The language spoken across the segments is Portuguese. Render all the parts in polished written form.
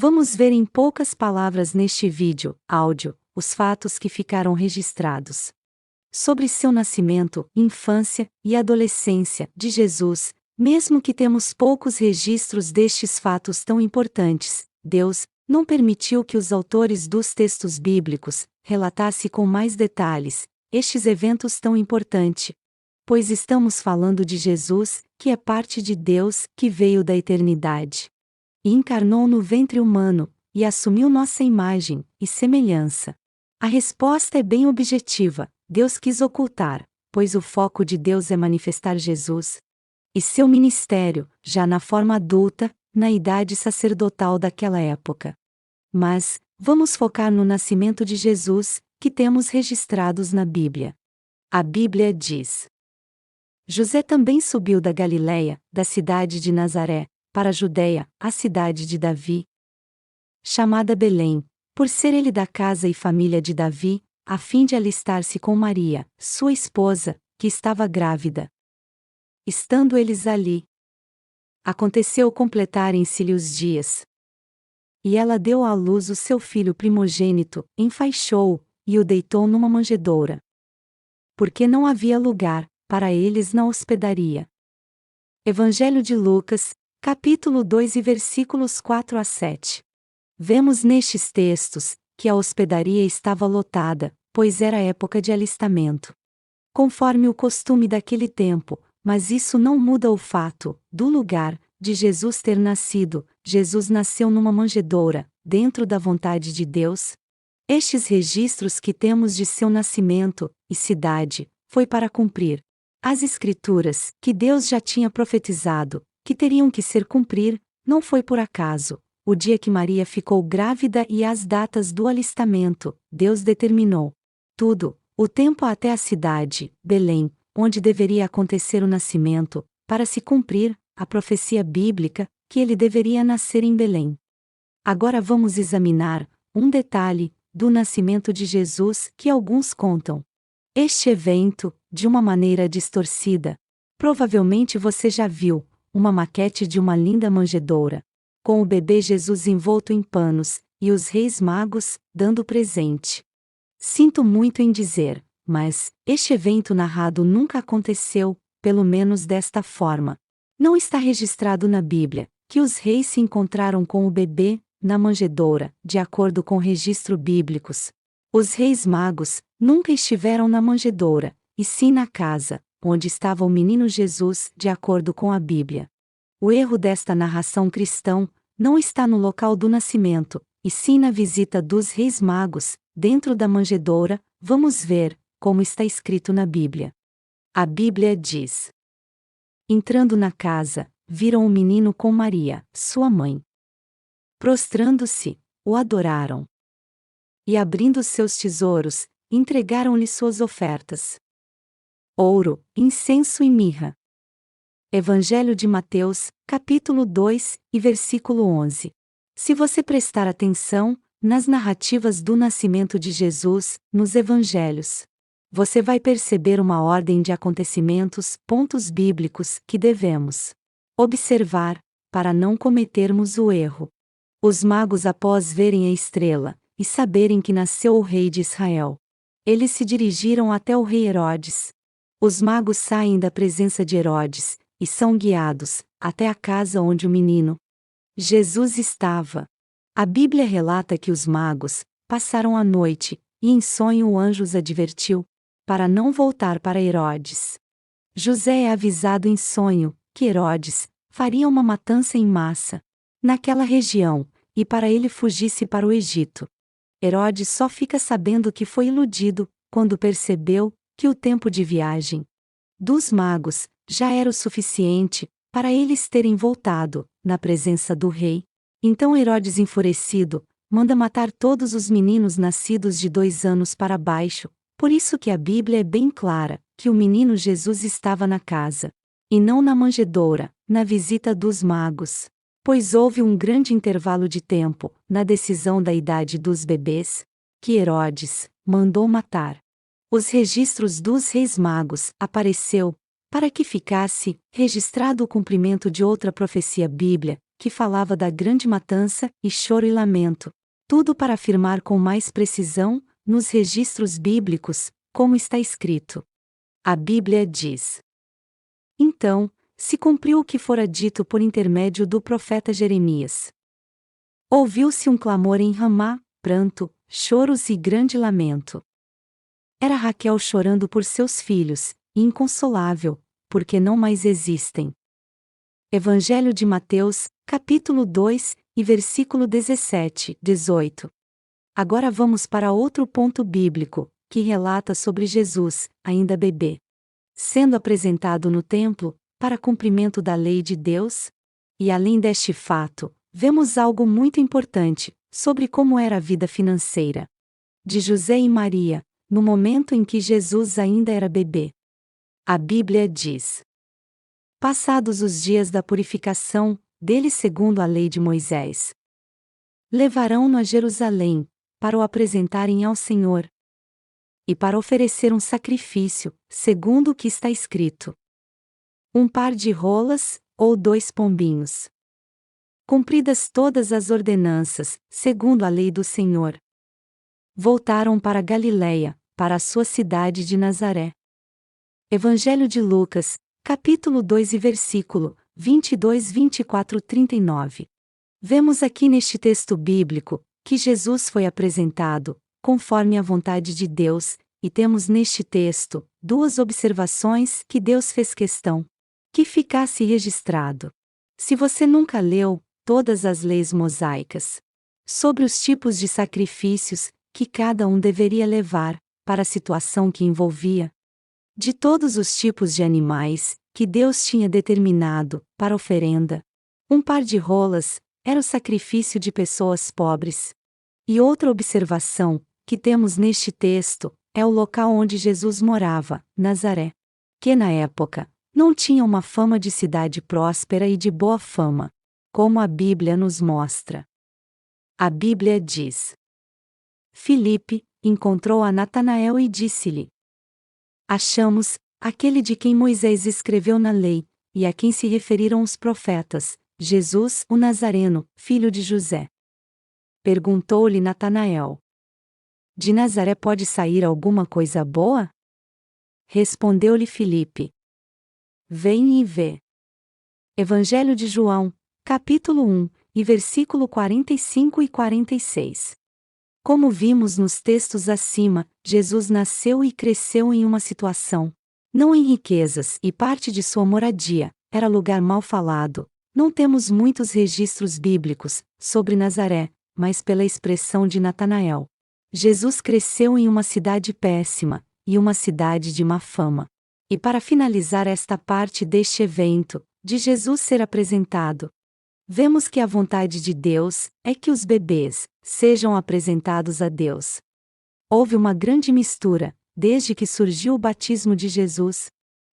Vamos ver em poucas palavras neste áudio, os fatos que ficaram registrados sobre seu nascimento, infância e adolescência de Jesus. Mesmo que temos poucos registros destes fatos tão importantes, Deus não permitiu que os autores dos textos bíblicos relatassem com mais detalhes estes eventos tão importantes, pois estamos falando de Jesus, que é parte de Deus, que veio da eternidade e encarnou no ventre humano, e assumiu nossa imagem e semelhança. A resposta é bem objetiva: Deus quis ocultar, pois o foco de Deus é manifestar Jesus e seu ministério, já na forma adulta, na idade sacerdotal daquela época. Mas, vamos focar no nascimento de Jesus, que temos registrados na Bíblia. A Bíblia diz: José também subiu da Galiléia, da cidade de Nazaré, para a Judeia, a cidade de Davi, chamada Belém, por ser ele da casa e família de Davi, a fim de alistar-se com Maria, sua esposa, que estava grávida. Estando eles ali, aconteceu completarem-se-lhe os dias. E ela deu à luz o seu filho primogênito, enfaixou-o, e o deitou numa manjedoura, porque não havia lugar para eles na hospedaria. Evangelho de Lucas, capítulo 2 e versículos 4 a 7. Vemos nestes textos que a hospedaria estava lotada, pois era época de alistamento, conforme o costume daquele tempo, mas isso não muda o fato do lugar de Jesus ter nascido. Jesus nasceu numa manjedoura, dentro da vontade de Deus. Estes registros que temos de seu nascimento e cidade foi para cumprir as Escrituras, que Deus já tinha profetizado, que teriam que ser cumprir. Não foi por acaso o dia que Maria ficou grávida e as datas do alistamento. Deus determinou tudo, o tempo até a cidade, Belém, onde deveria acontecer o nascimento, para se cumprir a profecia bíblica, que ele deveria nascer em Belém. Agora vamos examinar um detalhe do nascimento de Jesus que alguns contam este evento de uma maneira distorcida. Provavelmente você já viu uma maquete de uma linda manjedoura, com o bebê Jesus envolto em panos, e os reis magos dando presente. Sinto muito em dizer, mas este evento narrado nunca aconteceu, pelo menos desta forma. Não está registrado na Bíblia que os reis se encontraram com o bebê na manjedoura, de acordo com registros bíblicos. Os reis magos nunca estiveram na manjedoura, e sim na casa onde estava o menino Jesus, de acordo com a Bíblia. O erro desta narração cristã não está no local do nascimento, e sim na visita dos reis magos dentro da manjedoura. Vamos ver como está escrito na Bíblia. A Bíblia diz: entrando na casa, viram o menino com Maria, sua mãe. Prostrando-se, o adoraram. E abrindo seus tesouros, entregaram-lhe suas ofertas: ouro, incenso e mirra. Evangelho de Mateus, capítulo 2, e versículo 11. Se você prestar atenção nas narrativas do nascimento de Jesus, nos evangelhos, você vai perceber uma ordem de acontecimentos, pontos bíblicos, que devemos observar, para não cometermos o erro. Os magos, após verem a estrela e saberem que nasceu o rei de Israel, eles se dirigiram até o rei Herodes. Os magos saem da presença de Herodes e são guiados até a casa onde o menino Jesus estava. A Bíblia relata que os magos passaram a noite, e em sonho o anjo os advertiu para não voltar para Herodes. José é avisado em sonho que Herodes faria uma matança em massa naquela região, e para ele fugisse para o Egito. Herodes só fica sabendo que foi iludido quando percebeu que o tempo de viagem dos magos já era o suficiente para eles terem voltado na presença do rei. Então Herodes, enfurecido, manda matar todos os meninos nascidos de 2 anos para baixo. Por isso que a Bíblia é bem clara que o menino Jesus estava na casa, e não na manjedoura, na visita dos magos. Pois houve um grande intervalo de tempo na decisão da idade dos bebês, que Herodes mandou matar. Os registros dos reis magos apareceu para que ficasse registrado o cumprimento de outra profecia bíblica, que falava da grande matança, e choro e lamento. Tudo para afirmar com mais precisão, nos registros bíblicos, como está escrito. A Bíblia diz: Então, se cumpriu o que fora dito por intermédio do profeta Jeremias. Ouviu-se um clamor em Ramá, pranto, choros e grande lamento. Era Raquel chorando por seus filhos, inconsolável, porque não mais existem. Evangelho de Mateus, capítulo 2, e versículo 17, 18. Agora vamos para outro ponto bíblico, que relata sobre Jesus, ainda bebê, sendo apresentado no templo, para cumprimento da lei de Deus. E além deste fato, vemos algo muito importante, sobre como era a vida financeira de José e Maria, no momento em que Jesus ainda era bebê. A Bíblia diz: Passados os dias da purificação, dele segundo a lei de Moisés, levarão-no a Jerusalém, para o apresentarem ao Senhor, e para oferecer um sacrifício, segundo o que está escrito: um par de rolas, ou 2 pombinhos. Cumpridas todas as ordenanças, segundo a lei do Senhor, voltaram para Galiléia, para a sua cidade de Nazaré. Evangelho de Lucas, capítulo 2 e versículo 22, 24, 39. Vemos aqui neste texto bíblico, que Jesus foi apresentado, conforme a vontade de Deus, e temos neste texto, 2 observações que Deus fez questão que ficasse registrado. Se você nunca leu todas as leis mosaicas sobre os tipos de sacrifícios que cada um deveria levar, para a situação que envolvia, de todos os tipos de animais que Deus tinha determinado para oferenda, um par de rolas era o sacrifício de pessoas pobres. E outra observação que temos neste texto é o local onde Jesus morava, Nazaré, que na época não tinha uma fama de cidade próspera e de boa fama, como a Bíblia nos mostra. A Bíblia diz: Filipe encontrou a Natanael e disse-lhe: Achamos aquele de quem Moisés escreveu na lei, e a quem se referiram os profetas, Jesus, o Nazareno, filho de José. Perguntou-lhe Natanael: De Nazaré pode sair alguma coisa boa? Respondeu-lhe Filipe: Vem e vê. Evangelho de João, capítulo 1, e versículo 45 e 46. Como vimos nos textos acima, Jesus nasceu e cresceu em uma situação, não em riquezas, e parte de sua moradia era lugar mal falado. Não temos muitos registros bíblicos sobre Nazaré, mas pela expressão de Natanael, Jesus cresceu em uma cidade péssima, e uma cidade de má fama. E para finalizar esta parte deste evento, de Jesus ser apresentado, vemos que a vontade de Deus é que os bebês sejam apresentados a Deus. Houve uma grande mistura, desde que surgiu o batismo de Jesus,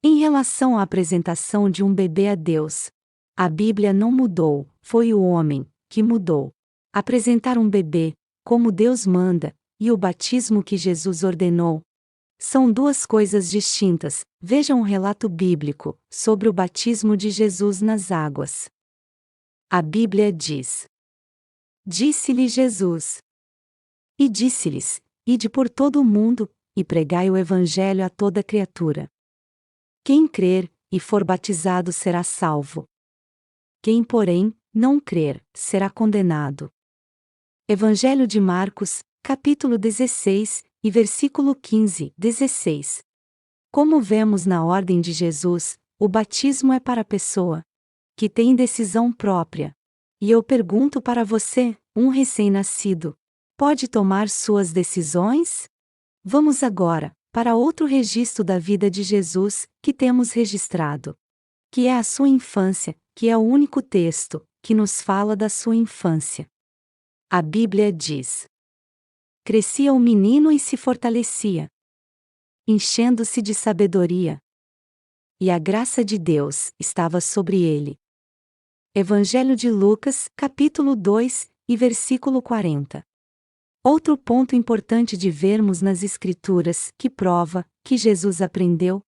em relação à apresentação de um bebê a Deus. A Bíblia não mudou, foi o homem que mudou. Apresentar um bebê, como Deus manda, e o batismo que Jesus ordenou, são 2 coisas distintas. Veja um relato bíblico sobre o batismo de Jesus nas águas. A Bíblia diz: Disse-lhe Jesus. E disse-lhes: Ide por todo o mundo, e pregai o Evangelho a toda criatura. Quem crer, e for batizado será salvo. Quem, porém, não crer, será condenado. Evangelho de Marcos, capítulo 16, e versículo 15, 16. Como vemos na ordem de Jesus, o batismo é para a pessoa que tem decisão própria. E eu pergunto para você, um recém-nascido, pode tomar suas decisões? Vamos agora para outro registro da vida de Jesus que temos registrado, que é a sua infância, que é o único texto que nos fala da sua infância. A Bíblia diz: Crescia o menino e se fortalecia, enchendo-se de sabedoria, e a graça de Deus estava sobre ele. Evangelho de Lucas, capítulo 2, e versículo 40. Outro ponto importante de vermos nas Escrituras, que prova que Jesus aprendeu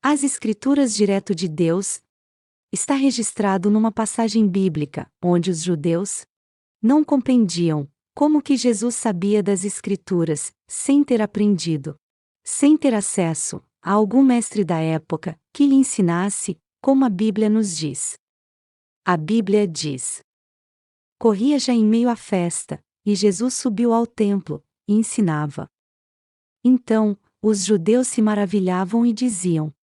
as Escrituras direto de Deus, Está registrado numa passagem bíblica, onde os judeus não compreendiam como que Jesus sabia das Escrituras, sem ter aprendido, sem ter acesso a algum mestre da época que lhe ensinasse, como a Bíblia nos diz. A Bíblia diz: corria já em meio à festa, e Jesus subiu ao templo, e ensinava. Então, os judeus se maravilhavam e diziam: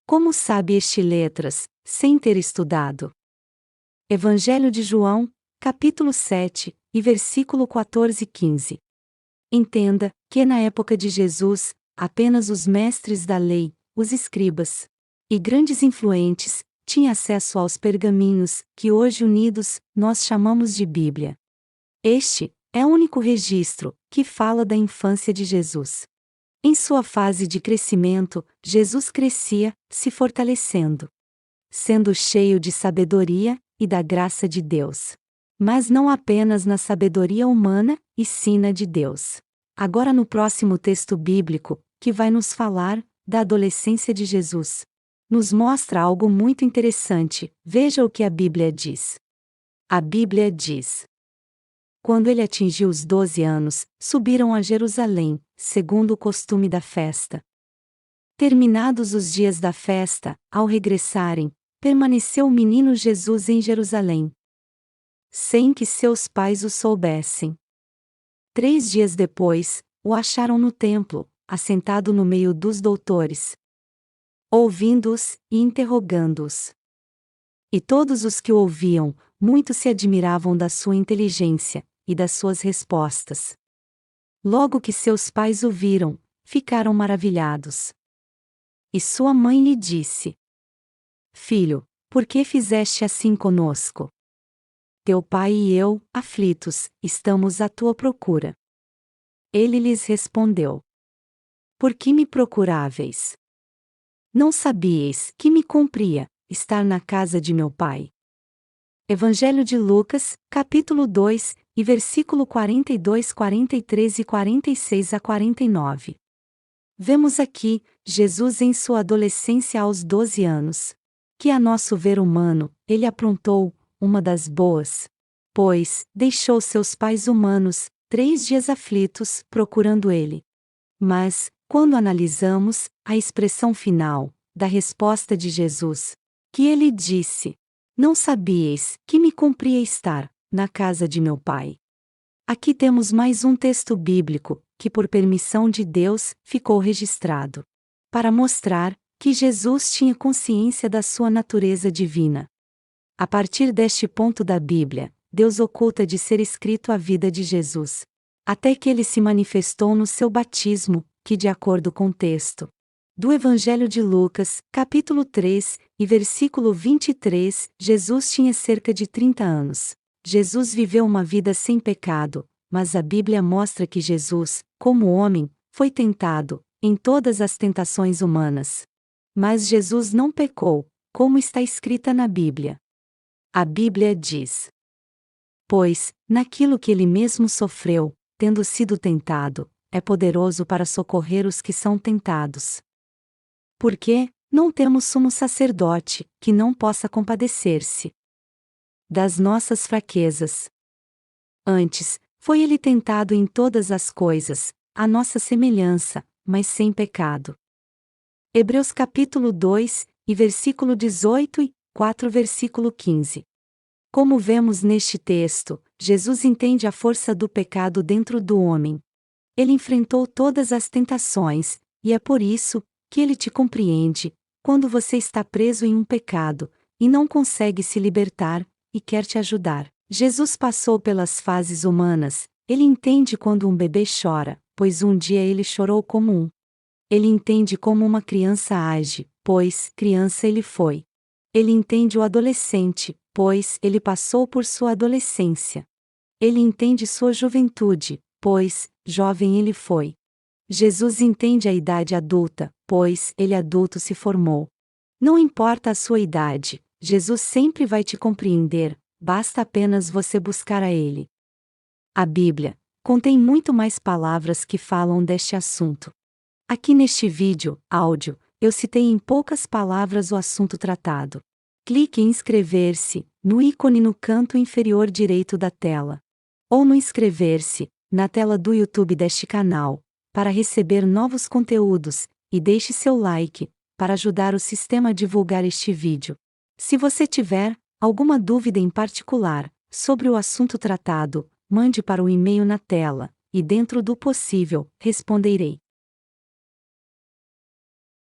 como sabe este letras, sem ter estudado? Evangelho de João, capítulo 7, e versículo 14 e 15. Entenda que na época de Jesus, apenas os mestres da lei, os escribas e grandes influentes, tinham acesso aos pergaminhos, que hoje unidos, nós chamamos de Bíblia. Este é o único registro que fala da infância de Jesus. Em sua fase de crescimento, Jesus crescia, se fortalecendo, sendo cheio de sabedoria e da graça de Deus. Mas não apenas na sabedoria humana, e sim na de Deus. Agora no próximo texto bíblico, que vai nos falar da adolescência de Jesus, nos mostra algo muito interessante. Veja o que a Bíblia diz. A Bíblia diz: quando ele atingiu os 12 anos, subiram a Jerusalém, segundo o costume da festa. Terminados os dias da festa, ao regressarem, permaneceu o menino Jesus em Jerusalém, sem que seus pais o soubessem. 3 dias depois, o acharam no templo, assentado no meio dos doutores, ouvindo-os e interrogando-os. E todos os que o ouviam, muito se admiravam da sua inteligência e das suas respostas. Logo que seus pais o viram, ficaram maravilhados. E sua mãe lhe disse: filho, por que fizeste assim conosco? Teu pai e eu, aflitos, estamos à tua procura. Ele lhes respondeu: por que me procuráveis? Não sabíeis que me cumpria estar na casa de meu pai? Evangelho de Lucas, capítulo 2, e versículo 42, 43 e 46 a 49. Vemos aqui Jesus em sua adolescência aos 12 anos, que a nosso ver humano, ele aprontou uma das boas, pois deixou seus pais humanos 3 dias aflitos procurando ele. Mas, quando analisamos a expressão final da resposta de Jesus, que ele disse: não sabíeis que me cumpria estar na casa de meu pai. Aqui temos mais um texto bíblico, que por permissão de Deus, ficou registrado, para mostrar que Jesus tinha consciência da sua natureza divina. A partir deste ponto da Bíblia, Deus oculta de ser escrito a vida de Jesus, até que ele se manifestou no seu batismo, que de acordo com o texto do Evangelho de Lucas, capítulo 3, e versículo 23, Jesus tinha cerca de 30 anos. Jesus viveu uma vida sem pecado, mas a Bíblia mostra que Jesus, como homem, foi tentado em todas as tentações humanas. Mas Jesus não pecou, como está escrita na Bíblia. A Bíblia diz: pois, naquilo que ele mesmo sofreu, tendo sido tentado, é poderoso para socorrer os que são tentados. Porque não temos sumo sacerdote que não possa compadecer-se das nossas fraquezas. Antes, foi ele tentado em todas as coisas, à nossa semelhança, mas sem pecado. Hebreus capítulo 2, e versículo 18 e 4 versículo 15. Como vemos neste texto, Jesus entende a força do pecado dentro do homem. Ele enfrentou todas as tentações, e é por isso que ele te compreende, quando você está preso em um pecado, e não consegue se libertar, e quer te ajudar. Jesus passou pelas fases humanas, ele entende quando um bebê chora, pois um dia ele chorou como um. Ele entende como uma criança age, pois criança ele foi. Ele entende o adolescente, pois ele passou por sua adolescência. Ele entende sua juventude, pois jovem ele foi. Jesus entende a idade adulta, pois ele adulto se formou. Não importa a sua idade, Jesus sempre vai te compreender, basta apenas você buscar a Ele. A Bíblia contém muito mais palavras que falam deste assunto. Aqui neste vídeo, áudio, eu citei em poucas palavras o assunto tratado. Clique em inscrever-se, no ícone no canto inferior direito da tela. Ou no inscrever-se, na tela do YouTube deste canal, para receber novos conteúdos, e deixe seu like, para ajudar o sistema a divulgar este vídeo. Se você tiver alguma dúvida em particular sobre o assunto tratado, mande para o e-mail na tela, e dentro do possível, responderei.